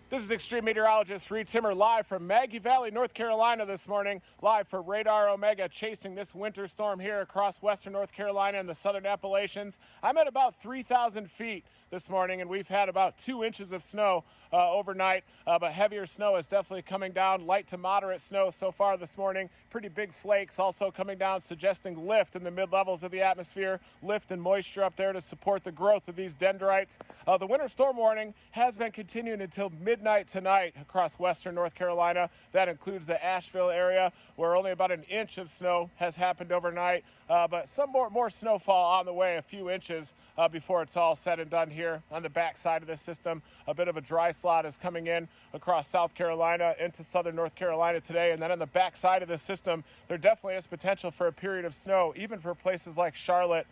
This is extreme meteorologist Reed Timmer live from Maggie Valley, North Carolina this morning, live for Radar Omega, chasing this winter storm here across western North Carolina and the southern Appalachians. I'm at about 3,000 feet this morning, and we've had about 2 inches of snow overnight, but heavier snow is definitely coming down. Light to moderate snow so far this morning. Pretty big flakes also coming down, suggesting lift in the mid-levels of the atmosphere, lift and moisture up there to support the growth of these dendrites. The winter storm warning has been continuing until midnight tonight across western North Carolina. That includes the Asheville area, where only about an inch of snow has happened overnight, but some more snowfall on the way, a few inches before it's all said and done here on the back side of this system. A bit of a dry slot is coming in across South Carolina into southern North Carolina today, and then on the back side of this system, there definitely is potential for a period of snow, even for places like Charlotte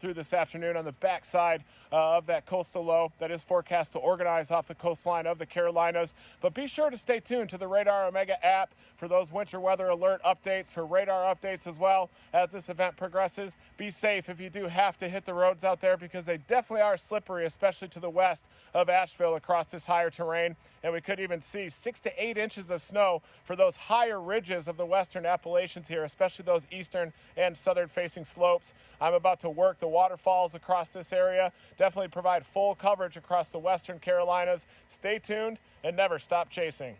through this afternoon on the back side of that coastal low that is forecast to organize off the coastline of the Carolinas. But be sure to stay tuned to the Radar Omega app for those winter weather alert updates, for radar updates as well as this event progresses. Be safe if you do have to hit the roads out there, because they definitely are slippery, especially to the west of Asheville across this higher terrain. And we could even see 6 to 8 inches of snow for those higher ridges of the western Appalachians here, especially those eastern and southern facing slopes. I'm about to work the waterfalls across this area. Definitely provide full coverage across the western Carolinas. Stay tuned and never stop chasing.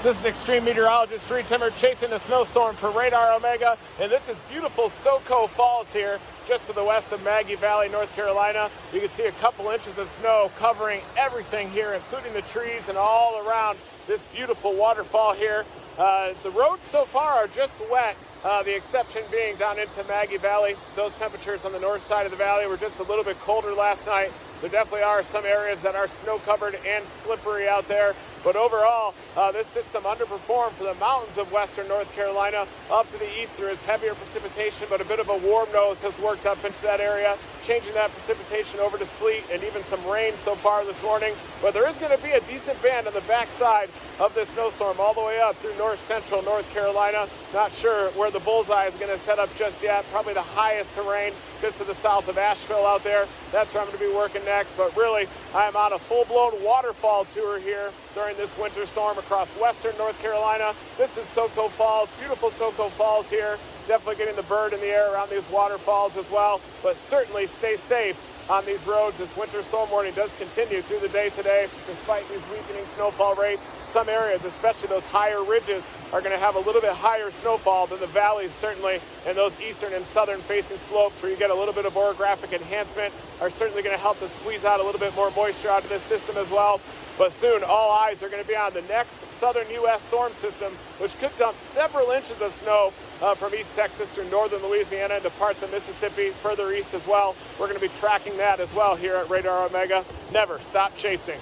This is extreme meteorologist Reed Timmer chasing the snowstorm for Radar Omega, and this is beautiful Soco Falls here, just to the west of Maggie Valley, North Carolina. You can see a couple inches of snow covering everything here, including the trees and all around this beautiful waterfall here. The roads so far are just wet, the exception being down into Maggie Valley. Those temperatures on the north side of the valley were just a little bit colder last night. There definitely are some areas that are snow-covered and slippery out there. But overall, this system underperformed for the mountains of western North Carolina. Up to the east, there is heavier precipitation, but a bit of a warm nose has worked up into that area, changing that precipitation over to sleet and even some rain so far this morning. But there is going to be a decent band on the backside of this snowstorm all the way up through north central North Carolina. Not sure where the bullseye is going to set up just yet. Probably the highest terrain just to the south of Asheville out there. That's where I'm going to be working next. But really, I am on a full-blown waterfall tour here during this winter storm across western North Carolina. This is Soco Falls, beautiful Soco Falls here. Definitely getting the bird in the air around these waterfalls as well. But certainly stay safe on these roads. This winter storm warning does continue through the day today, despite these weakening snowfall rates. Some areas, especially those higher ridges, are going to have a little bit higher snowfall than the valleys, certainly, and those eastern and southern facing slopes where you get a little bit of orographic enhancement are certainly going to help to squeeze out a little bit more moisture out of this system as well. But soon, all eyes are going to be on the next southern U.S. storm system, which could dump several inches of snow from East Texas through northern Louisiana into parts of Mississippi, further east as well. We're going to be tracking that as well here at Radar Omega. Never stop chasing.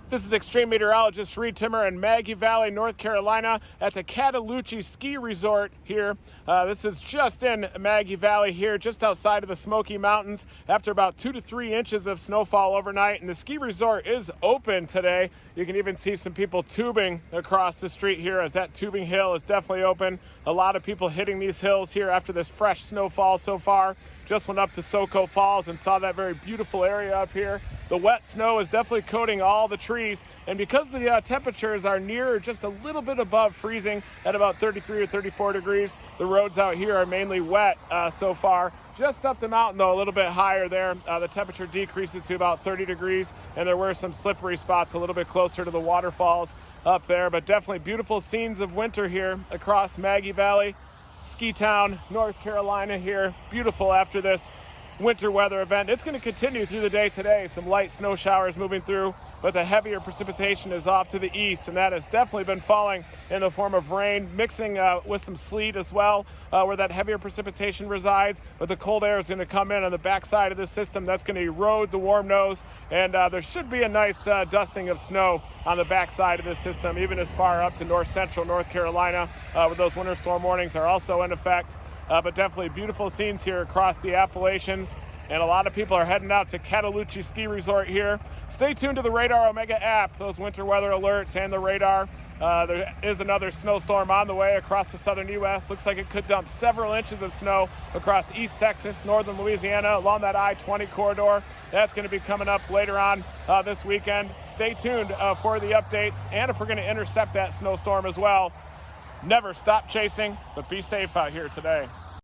This is extreme meteorologist Reed Timmer in Maggie Valley, North Carolina at the Cataloochee Ski Resort here. This is just in Maggie Valley here, just outside of the Smoky Mountains after about 2 to 3 inches of snowfall overnight. And the ski resort is open today. You can even see some people tubing across the street here as that tubing hill is definitely open. A lot of people hitting these hills here after this fresh snowfall so far. Just went up to Soco Falls and saw that very beautiful area up here. The wet snow is definitely coating all the trees, and because the temperatures are near just a little bit above freezing at about 33 or 34 degrees, the roads out here are mainly wet so far. Just up the mountain, though, a little bit higher there. The temperature decreases to about 30 degrees, and there were some slippery spots a little bit closer to the waterfalls up there, but definitely beautiful scenes of winter here across Maggie Valley, Ski Town, North Carolina here. Beautiful after this winter weather event. It's going to continue through the day today. Some light snow showers moving through, but the heavier precipitation is off to the east, and that has definitely been falling in the form of rain, mixing with some sleet as well, where that heavier precipitation resides. But the cold air is going to come in on the backside of this system. That's going to erode the warm nose, and there should be a nice dusting of snow on the backside of this system, even as far up to north central North Carolina, where those winter storm warnings are also in effect. But definitely beautiful scenes here across the Appalachians. And a lot of people are heading out to Cataloochee Ski Resort here. Stay tuned to the Radar Omega app, those winter weather alerts and the radar. There is another snowstorm on the way across the southern U.S. Looks like it could dump several inches of snow across East Texas, northern Louisiana, along that I-20 corridor. That's going to be coming up later on this weekend. Stay tuned for the updates. And if we're going to intercept that snowstorm as well, never stop chasing, but be safe out here today.